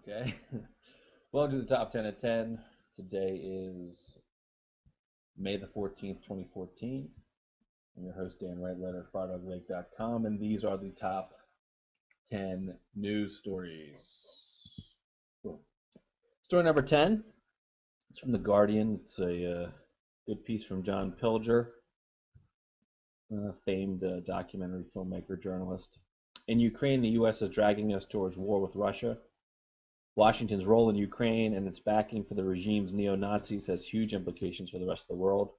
Okay. Welcome to the top 10 at 10. Today is May the 14th, 2014. I'm your host, Dan Rightletter at FireDogLake.com, and these are the top 10 news stories. Cool. Story number 10. It's from The Guardian. It's a good piece from John Pilger, famed documentary filmmaker, journalist. In Ukraine, the U.S. is dragging us towards war with Russia. Washington's role in Ukraine and its backing for the regime's neo-Nazis has huge implications for the rest of the world.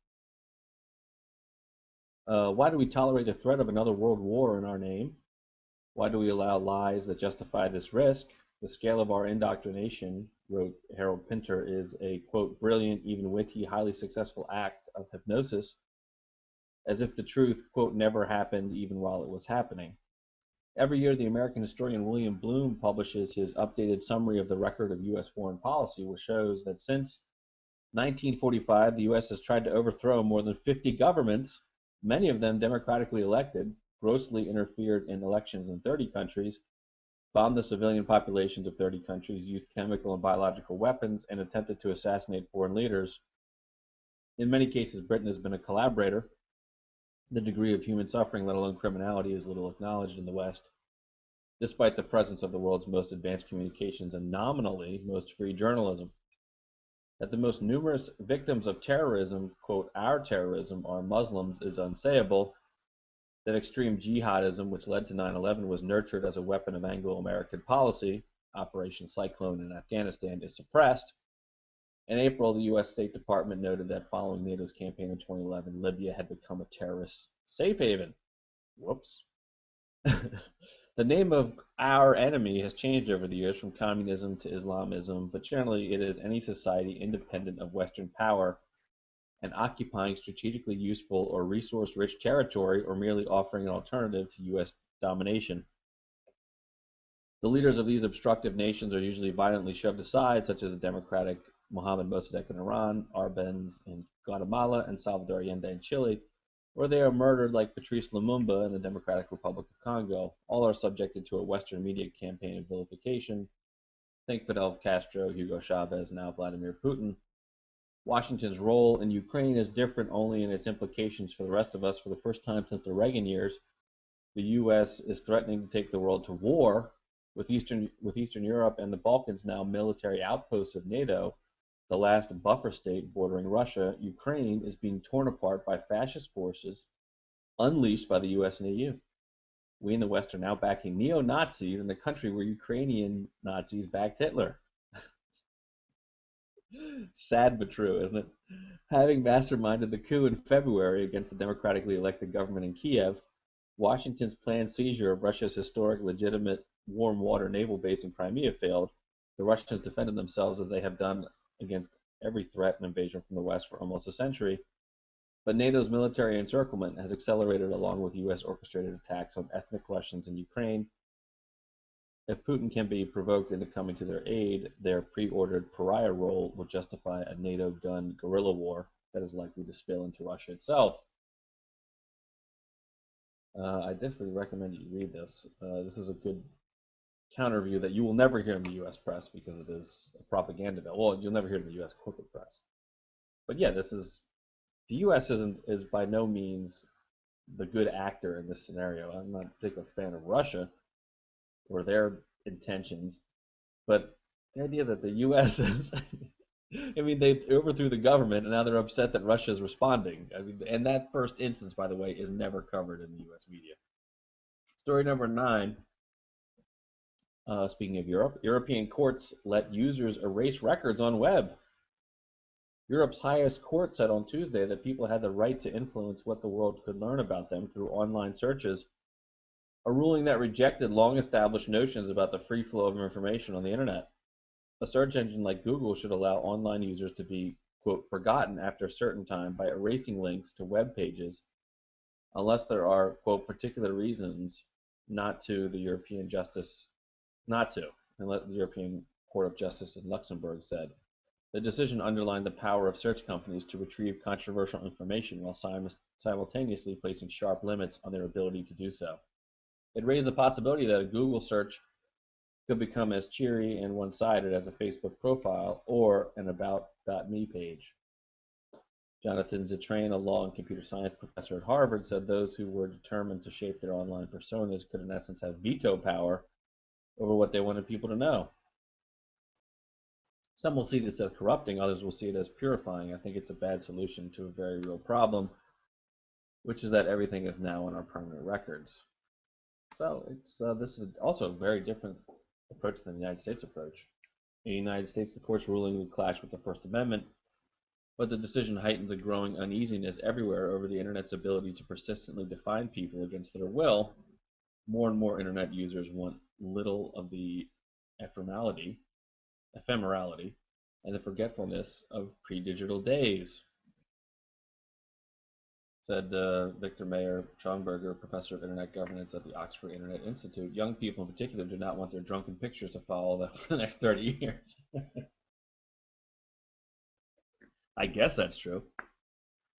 Why do we tolerate the threat of another world war in our name? Why do we allow lies that justify this risk? The scale of our indoctrination, wrote Harold Pinter, is a, quote, brilliant, even witty, highly successful act of hypnosis, as if the truth, quote, never happened even while it was happening. Every year, the American historian William Bloom publishes his updated summary of the record of U.S. foreign policy, which shows that since 1945, the U.S. has tried to overthrow more than 50 governments, many of them democratically elected, grossly interfered in elections in 30 countries, bombed the civilian populations of 30 countries, used chemical and biological weapons, and attempted to assassinate foreign leaders. In many cases, Britain has been a collaborator. The degree of human suffering, let alone criminality, is little acknowledged in the West, despite the presence of the world's most advanced communications and nominally most free journalism. That the most numerous victims of terrorism, quote, our terrorism, are Muslims is unsayable. That extreme jihadism, which led to 9/11, was nurtured as a weapon of Anglo-American policy, Operation Cyclone in Afghanistan, is suppressed. In April, the U.S. State Department noted that following NATO's campaign in 2011, Libya had become a terrorist safe haven. Whoops. The name of our enemy has changed over the years from communism to Islamism, but generally it is any society independent of Western power and occupying strategically useful or resource-rich territory or merely offering an alternative to U.S. domination. The leaders of these obstructive nations are usually violently shoved aside, such as the democratic Mohamed Mossadegh in Iran, Arbenz in Guatemala, and Salvador Allende in Chile, or they are murdered like Patrice Lumumba in the Democratic Republic of Congo. All are subjected to a Western media campaign of vilification. Think Fidel Castro, Hugo Chavez, now Vladimir Putin. Washington's role in Ukraine is different only in its implications for the rest of us. For the first time since the Reagan years, the U.S. is threatening to take the world to war with Eastern Europe and the Balkans now military outposts of NATO. The last buffer state bordering Russia, Ukraine is being torn apart by fascist forces unleashed by the US and EU. We in the West are now backing neo-Nazis in a country where Ukrainian Nazis backed Hitler. Sad but true, isn't it? Having masterminded the coup in February against the democratically elected government in Kiev, Washington's planned seizure of Russia's historic legitimate warm water naval base in Crimea failed. The Russians defended themselves as they have done against every threat and invasion from the West for almost a century, but NATO's military encirclement has accelerated along with U.S. orchestrated attacks on ethnic Russians in Ukraine. If Putin can be provoked into coming to their aid, their pre-ordered pariah role will justify a NATO-done guerrilla war that is likely to spill into Russia itself. I definitely recommend you read this. This is a good counter view that you will never hear in the U.S. press because it is a propaganda bill. Well, you'll never hear it in the U.S. corporate press. But yeah, the U.S. is by no means the good actor in this scenario. I'm not a particular fan of Russia or their intentions, but the idea that the U.S. is, I mean, they overthrew the government and now they're upset that Russia is responding. I mean, and that first instance, by the way, is never covered in the U.S. media. Story number 9. Speaking of Europe, European courts let users erase records on web. Europe's highest court said on Tuesday that people had the right to influence what the world could learn about them through online searches, a ruling that rejected long-established notions about the free flow of information on the internet. A search engine like Google should allow online users to be, quote, forgotten after a certain time by erasing links to web pages, unless there are, quote, particular reasons not to, and let the European Court of Justice in Luxembourg said. The decision underlined the power of search companies to retrieve controversial information while simultaneously placing sharp limits on their ability to do so. It raised the possibility that a Google search could become as cheery and one-sided as a Facebook profile or an about.me page. Jonathan Zittrain, a law and computer science professor at Harvard, said those who were determined to shape their online personas could in essence have veto power over what they wanted people to know. Some will see this as corrupting, others will see it as purifying. I think it's a bad solution to a very real problem, which is that everything is now on our permanent records. So this is also a very different approach than the United States approach. In the United States, the court's ruling would clash with the First Amendment, but the decision heightens a growing uneasiness everywhere over the Internet's ability to persistently define people against their will. More and more Internet users want little of the ephemerality, and the forgetfulness of pre-digital days, said Victor Mayer Schonberger, professor of Internet governance at the Oxford Internet Institute. Young people in particular do not want their drunken pictures to follow them for the next 30 years. I guess that's true.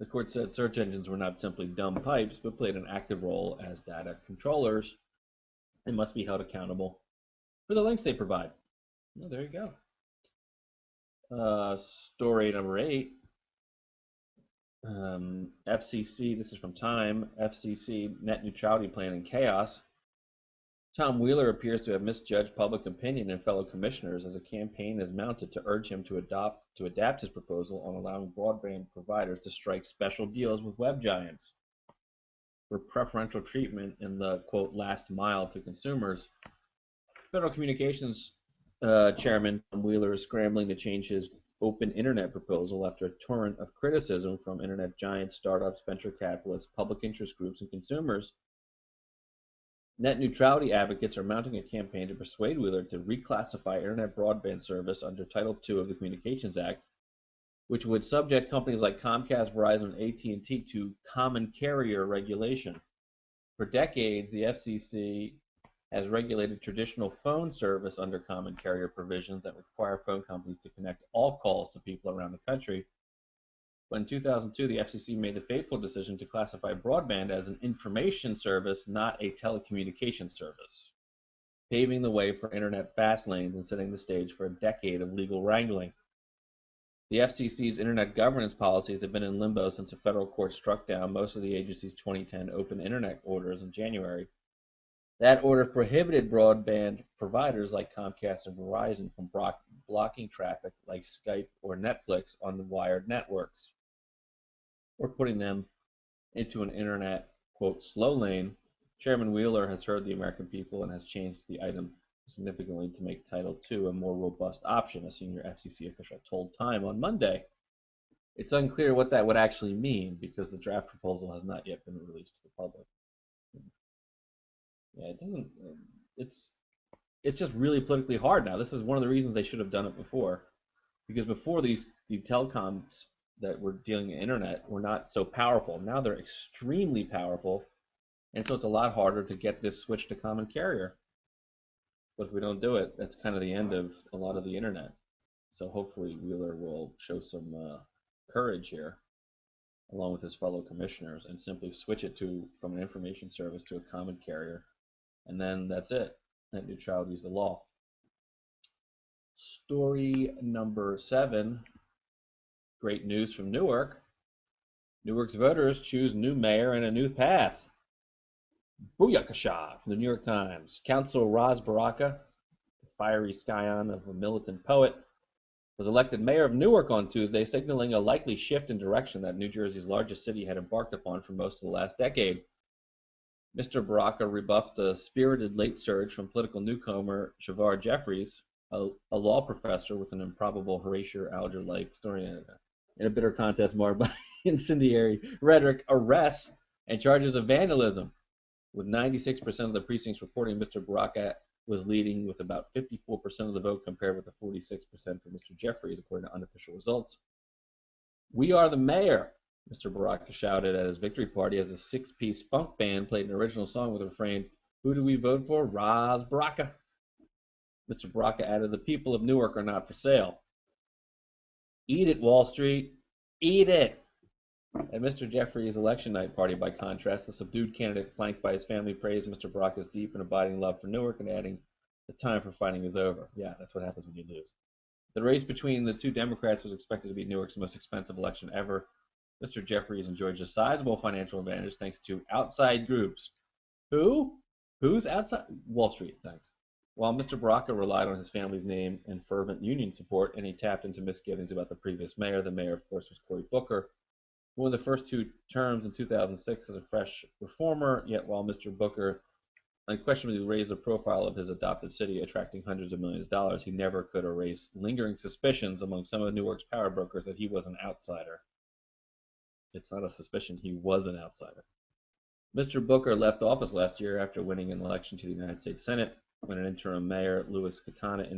The court said search engines were not simply dumb pipes, but played an active role as data controllers and must be held accountable for the links they provide. Well, there you go. Story number 8. FCC, this is from Time, FCC net neutrality plan in chaos. Tom Wheeler appears to have misjudged public opinion and fellow commissioners as a campaign is mounted to urge him to adapt his proposal on allowing broadband providers to strike special deals with web giants for preferential treatment in the, quote, last mile to consumers. Federal Communications Chairman Tom Wheeler is scrambling to change his open internet proposal after a torrent of criticism from internet giants, startups, venture capitalists, public interest groups, and consumers. Net neutrality advocates are mounting a campaign to persuade Wheeler to reclassify internet broadband service under Title II of the Communications Act, which would subject companies like Comcast, Verizon, and AT&T to common carrier regulation. For decades, the FCC has regulated traditional phone service under common carrier provisions that require phone companies to connect all calls to people around the country. But in 2002, the FCC made the fateful decision to classify broadband as an information service, not a telecommunications service, paving the way for internet fast lanes and setting the stage for a decade of legal wrangling. The FCC's internet governance policies have been in limbo since a federal court struck down most of the agency's 2010 open internet orders in January. That order prohibited broadband providers like Comcast and Verizon from blocking traffic like Skype or Netflix on the wired networks, or putting them into an internet, quote, slow lane. Chairman Wheeler has heard the American people and has changed the item significantly to make Title II a more robust option, a senior FCC official told Time on Monday. It's unclear what that would actually mean because the draft proposal has not yet been released to the public. Yeah, it doesn't. It's just really politically hard now. This is one of the reasons they should have done it before, because before the telecoms that were dealing in internet were not so powerful. Now they're extremely powerful, and so it's a lot harder to get this switch to common carrier. But if we don't do it, that's kind of the end of a lot of the internet. So hopefully Wheeler will show some courage here, along with his fellow commissioners, and simply switch it from an information service to a common carrier. And then that's it. Net neutrality is the law. Story number 7. Great news from Newark. Newark's voters choose new mayor and a new path. Booyakasha from the New York Times. Councilor Ras Baraka, the fiery scion of a militant poet, was elected mayor of Newark on Tuesday, signaling a likely shift in direction that New Jersey's largest city had embarked upon for most of the last decade. Mr. Baraka rebuffed a spirited late surge from political newcomer Shavar Jeffries, a law professor with an improbable Horatio Alger-like story in a bitter contest marred by incendiary rhetoric, arrests, and charges of vandalism. With 96% of the precincts reporting Mr. Baraka was leading with about 54% of the vote compared with the 46% for Mr. Jeffries, according to unofficial results. "We are the mayor," Mr. Baraka shouted at his victory party as a 6-piece funk band played an original song with the refrain, "Who do we vote for? Ras Baraka." Mr. Baraka added, "The people of Newark are not for sale." "Eat it, Wall Street. Eat it." At Mr. Jeffries' election night party, by contrast, the subdued candidate, flanked by his family, praised Mr. Baraka's deep and abiding love for Newark and adding, The time for fighting is over. Yeah, that's what happens when you lose. The race between the two Democrats was expected to be Newark's most expensive election ever. Mr. Jeffries enjoyed a sizable financial advantage thanks to outside groups. Who? Who's outside? Wall Street, thanks. While Mr. Baraka relied on his family's name and fervent union support, and he tapped into misgivings about the previous mayor, the mayor, of course, was Cory Booker, who won the first two terms in 2006 as a fresh reformer, yet while Mr. Booker unquestionably raised the profile of his adopted city, attracting hundreds of millions of dollars, he never could erase lingering suspicions among some of Newark's power brokers that he was an outsider. It's not a suspicion, he was an outsider. Mr. Booker left office last year after winning an election to the United States Senate. When an interim mayor, Louis Katana,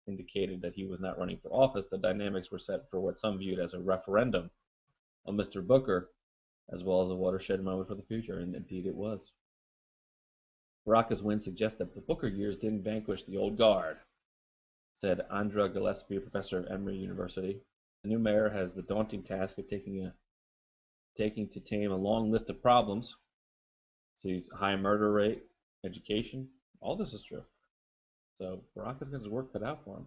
indicated that he was not running for office, the dynamics were set for what some viewed as a referendum on Mr. Booker, as well as a watershed moment for the future, and indeed it was. Baraka's win suggests that the Booker years didn't vanquish the old guard, said Andra Gillespie, professor of Emory University. The new mayor has the daunting task of taking to tame a long list of problems. Sees high murder rate, education. All this is true. So Baraka's got his work cut out for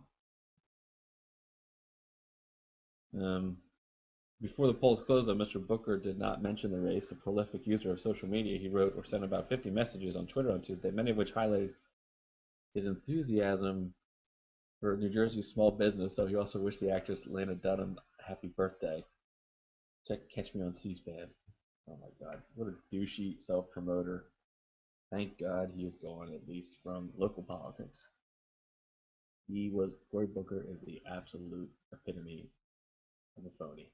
him. Before the polls closed, though, Mr. Booker did not mention the race. A prolific user of social media, he wrote or sent about 50 messages on Twitter on Tuesday, many of which highlighted his enthusiasm for New Jersey's small business, though he also wished the actress Lena Dunham a happy birthday. Catch me on C-SPAN. Oh my God, what a douchey self-promoter. Thank God he is gone, at least from local politics. Cory Booker is the absolute epitome of a phony.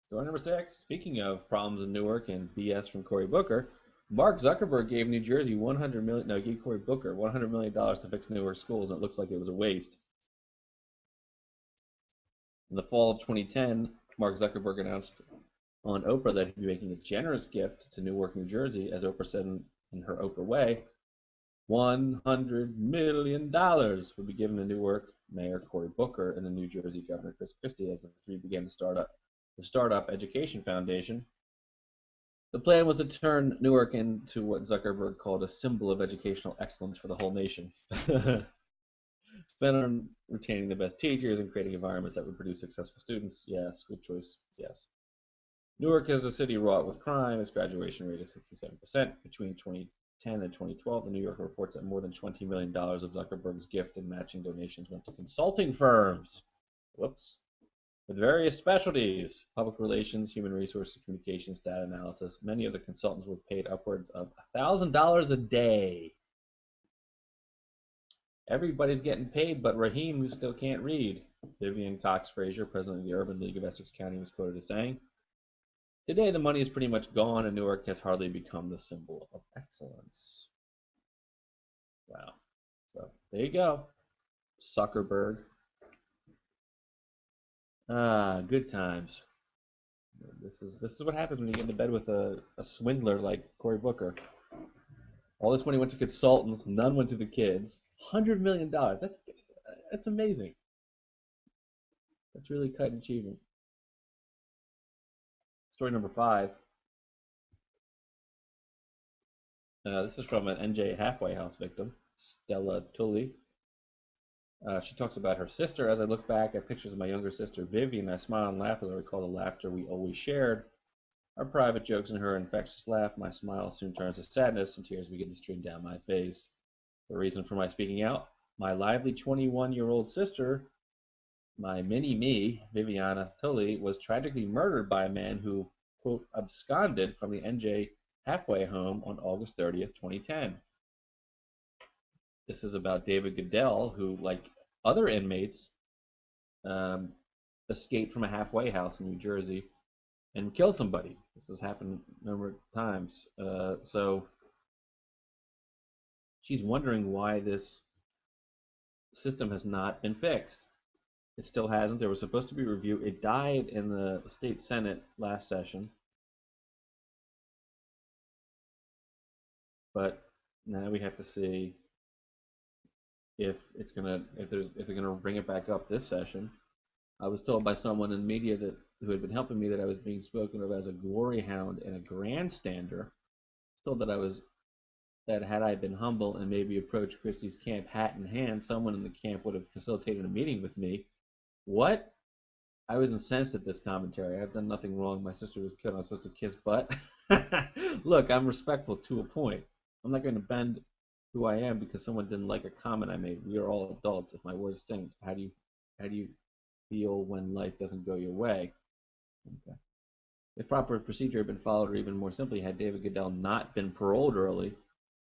Story number 6. Speaking of problems in Newark and BS from Cory Booker, Mark Zuckerberg gave New Jersey gave Cory Booker $100 million to fix Newark schools, and it looks like it was a waste. In the fall of 2010, Mark Zuckerberg announced on Oprah that he'd be making a generous gift to Newark, New Jersey, as Oprah said in her Oprah way. $100 million would be given to Newark Mayor Cory Booker and the New Jersey Governor Chris Christie as the three began to start up the Startup Education Foundation. The plan was to turn Newark into what Zuckerberg called a symbol of educational excellence for the whole nation. Spent on retaining the best teachers and creating environments that would produce successful students. Yes. Good choice. Yes. Newark is a city wrought with crime. Its graduation rate is 67%. Between 2010 and 2012, the New Yorker reports that more than $20 million of Zuckerberg's gift and matching donations went to consulting firms. Whoops. With various specialties, public relations, human resources, communications, data analysis. Many of the consultants were paid upwards of $1,000 a day. Everybody's getting paid but Raheem, who still can't read. Vivian Cox Frazier, president of the Urban League of Essex County, was quoted as saying, "Today the money is pretty much gone and Newark has hardly become the symbol of excellence." Wow. So there you go. Zuckerberg. Good times. This is what happens when you get into bed with a swindler like Cory Booker. All this money went to consultants, none went to the kids. $100 million. That's amazing. That's really quite an achievement. Story number 5. This is from an NJ halfway house victim, Stella Tully. She talks about her sister. As I look back at pictures of my younger sister, Vivian, I smile and laugh as I recall the laughter we always shared. Our private jokes and her infectious laugh. My smile soon turns to sadness and tears begin to stream down my face. The reason for my speaking out? My lively 21-year-old sister, my mini-me, Viviana Tully, was tragically murdered by a man who, quote, absconded from the NJ halfway home on August 30th, 2010. This is about David Goodell, who, like other inmates, escaped from a halfway house in New Jersey and killed somebody. This has happened a number of times. So she's wondering why this system has not been fixed. It still hasn't. There was supposed to be a review. It died in the state Senate last session. But now we have to see if they're gonna bring it back up this session. I was told by someone in media who had been helping me that I was being spoken of as a glory hound and a grandstander. Told that I was that had I been humble and maybe approached Christie's camp hat in hand, someone in the camp would have facilitated a meeting with me. What? I was incensed at this commentary. I've done nothing wrong. My sister was killed. I was supposed to kiss butt. Look, I'm respectful to a point. I'm not going to bend who I am because someone didn't like a comment I made. We are all adults. If my words sting, how do you feel when life doesn't go your way? Okay. If proper procedure had been followed, or even more simply, had David Goodell not been paroled early,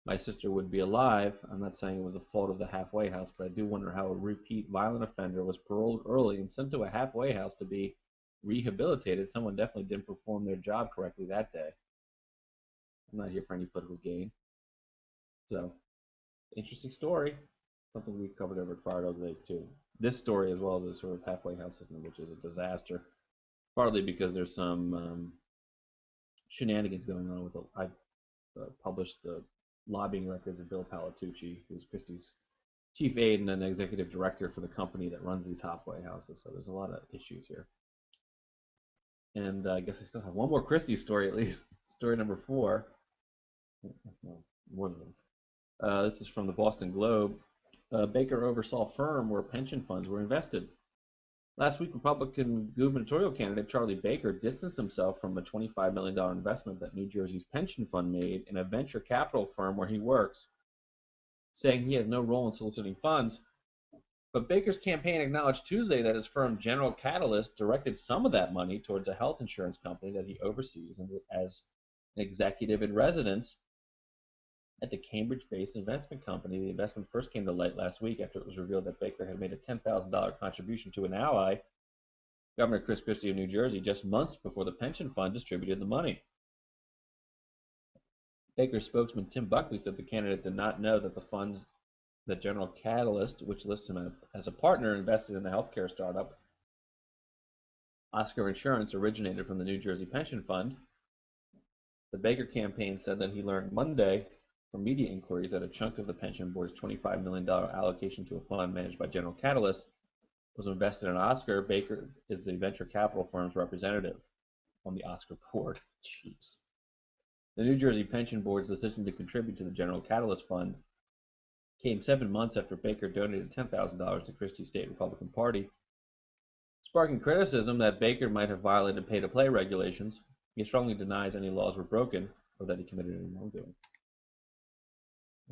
my sister would be alive. I'm not saying it was the fault of the halfway house, but I do wonder how a repeat violent offender was paroled early and sent to a halfway house to be rehabilitated. Someone definitely didn't perform their job correctly that day. I'm not here for any political gain. So, interesting story. Something we covered over at Fire Dog Lake too. This story, as well as the sort of halfway house system, which is a disaster, partly because there's some shenanigans going on with. I've published the lobbying records of Bill Palatucci, who's Christie's chief aide and an executive director for the company that runs these halfway houses. So there's a lot of issues here. And I guess I still have one more Christie story at least. Story number 4. Well, more than one. This is from the Boston Globe. Baker oversaw firm where pension funds were invested. Last week, Republican gubernatorial candidate Charlie Baker distanced himself from a $25 million investment that New Jersey's pension fund made in a venture capital firm where he works, saying he has no role in soliciting funds. But Baker's campaign acknowledged Tuesday that his firm General Catalyst directed some of that money towards a health insurance company that he oversees as an executive in residence at the Cambridge-based investment company. The investment first came to light last week after it was revealed that Baker had made a $10,000 contribution to an ally, Governor Chris Christie of New Jersey, just months before the pension fund distributed the money. Baker's spokesman Tim Buckley said the candidate did not know that the funds that General Catalyst, which lists him as a partner, invested in the healthcare startup Oscar Insurance, originated from the New Jersey Pension Fund. The Baker campaign said that he learned Monday from media inquiries that a chunk of the pension board's $25 million allocation to a fund managed by General Catalyst was invested in Oscar. Baker is the venture capital firm's representative on the Oscar board. Jeez. The New Jersey Pension Board's decision to contribute to the General Catalyst Fund came 7 months after Baker donated $10,000 to Christie's state Republican Party, sparking criticism that Baker might have violated pay-to-play regulations. He strongly denies any laws were broken or that he committed any wrongdoing.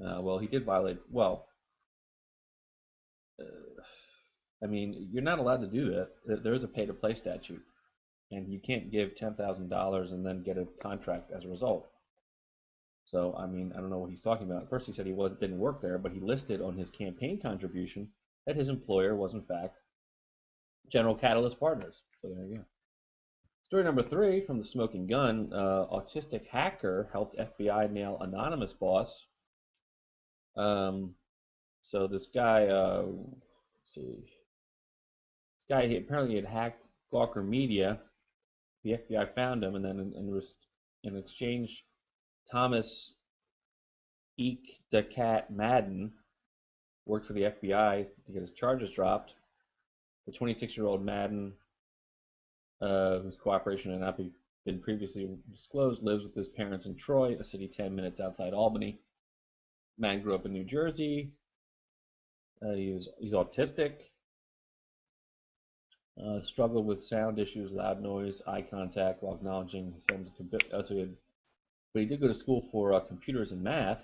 Well, he did violate. Well, I mean, you're not allowed to do that. There is a pay-to-play statute, and you can't give $10,000 and then get a contract as a result. So, I mean, I don't know what he's talking about. First, he said he didn't work there, but he listed on his campaign contribution that his employer was, in fact, General Catalyst Partners. So there you go. Story number 3 from the Smoking Gun. Autistic hacker helped FBI nail anonymous boss. So this guy, let's see. This guy apparently had hacked Gawker Media. The FBI found him, and then in exchange, Thomas Eek the Cat Madden worked for the FBI to get his charges dropped. The 26-year-old Madden, whose cooperation had not been previously disclosed, lives with his parents in Troy, a city 10 minutes outside Albany. Madden grew up in New Jersey. He's autistic. Struggled with sound issues, loud noise, eye contact while acknowledging his son's but he did go to school for computers and math.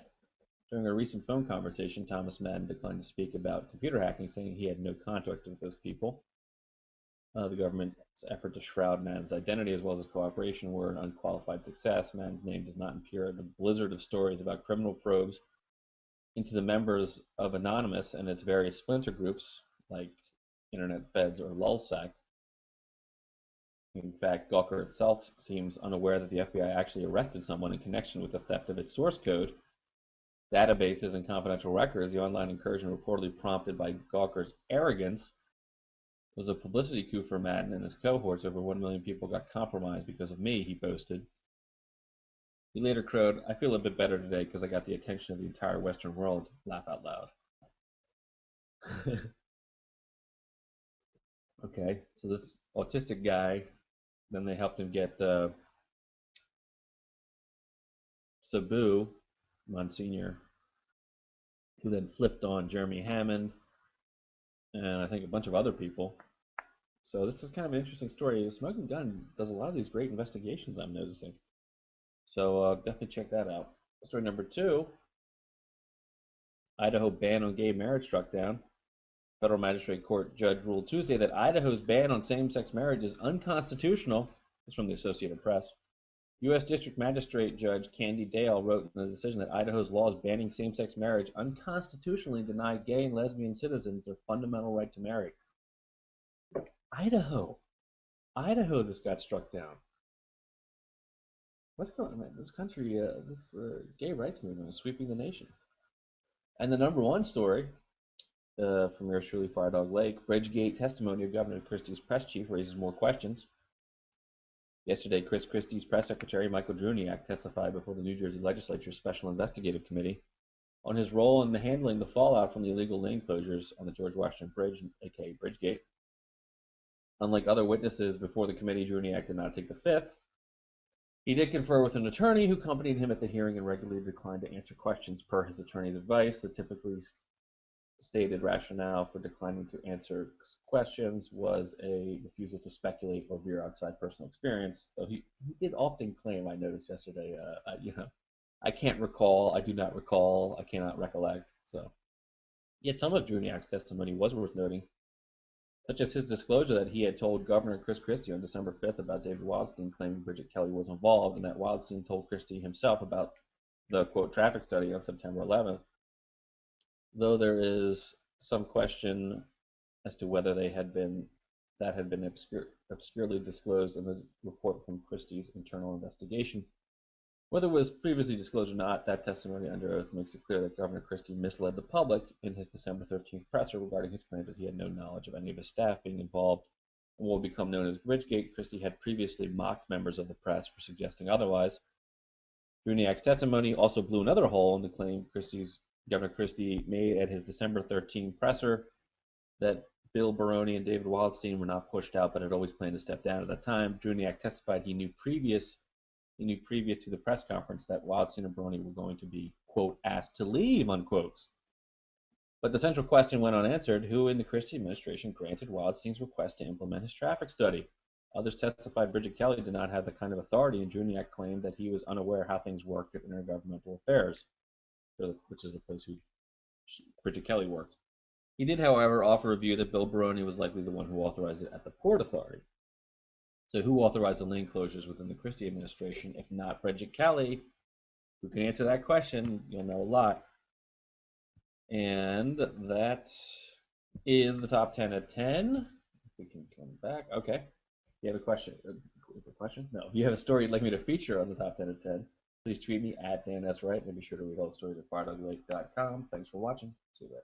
During a recent phone conversation, Thomas Madden declined to speak about computer hacking, saying he had no contact with those people. The government's effort to shroud Madden's identity as well as his cooperation were an unqualified success. Madden's name does not appear in the blizzard of stories about criminal probes into the members of Anonymous and its various splinter groups, like Internet Feds or LulzSec. In fact, Gawker itself seems unaware that the FBI actually arrested someone in connection with the theft of its source code, databases, and confidential records. The online incursion, reportedly prompted by Gawker's arrogance, was a publicity coup for Madden and his cohorts. Over 1 million people got compromised because of me, he boasted. He later crowed, "I feel a bit better today because I got the attention of the entire Western world." Laugh out loud. Okay, so this autistic guy, then they helped him get Sabu, Monsignor, who then flipped on Jeremy Hammond and I think a bunch of other people. So this is kind of an interesting story. Smoking Gun does a lot of these great investigations, I'm noticing. So definitely check that out. Story number 2, Idaho ban on gay marriage struck down. Federal magistrate court judge ruled Tuesday that Idaho's ban on same-sex marriage is unconstitutional. It's from the Associated Press. U.S. District Magistrate Judge Candy Dale wrote in the decision that Idaho's laws banning same-sex marriage unconstitutionally deny gay and lesbian citizens their fundamental right to marry. Idaho, this got struck down. What's going on? This country, this gay rights movement is sweeping the nation. And the number 1 story from yours truly, Fire Dog Lake, Bridgegate testimony of Governor Christie's press chief raises more questions. Yesterday, Chris Christie's press secretary, Michael Druniak, testified before the New Jersey Legislature's Special Investigative Committee on his role in handling the fallout from the illegal lane closures on the George Washington Bridge, aka Bridgegate. Unlike other witnesses before the committee, Druniak did not take the fifth. He did confer with an attorney who accompanied him at the hearing and regularly declined to answer questions per his attorney's advice. The typically stated rationale for declining to answer questions was a refusal to speculate or veer outside personal experience, though he did often claim, I noticed yesterday, I can't recall, I do not recall, I cannot recollect. So, yet some of Druniak's testimony was worth noting, such as his disclosure that he had told Governor Chris Christie on December 5th about David Wildstein claiming Bridget Kelly was involved, and that Wildstein told Christie himself about the, quote, traffic study on September 11th. Though there is some question as to whether that had been obscurely disclosed in the report from Christie's internal investigation. Whether it was previously disclosed or not, that testimony under oath makes it clear that Governor Christie misled the public in his December 13th presser regarding his claim that he had no knowledge of any of his staff being involved in what will become known as Bridgegate. Christie had previously mocked members of the press for suggesting otherwise. Druniak's testimony also blew another hole in the claim Governor Christie made at his December 13th presser that Bill Baroni and David Wildstein were not pushed out but had always planned to step down at that time. Druniak testified he knew previous to the press conference that Wildstein and Baroni were going to be, quote, asked to leave, unquote. But the central question went unanswered: who in the Christie administration granted Wildstein's request to implement his traffic study? Others testified Bridget Kelly did not have the kind of authority, and Druniak claimed that he was unaware how things worked at Intergovernmental Affairs, which is the place who Bridget Kelly worked. He did, however, offer a view that Bill Baroni was likely the one who authorized it at the Port Authority. So who authorized the lane closures within the Christie administration, if not Bridget Kelly? Who can answer that question? You'll know a lot. And that is the top 10 at 10. If we can come back. Okay. You have a question? No. If you have a story you'd like me to feature on the top 10 at 10, please tweet me at Dan S. Wright, and be sure to read all the stories at firedogwright.com. Thanks for watching. See you later.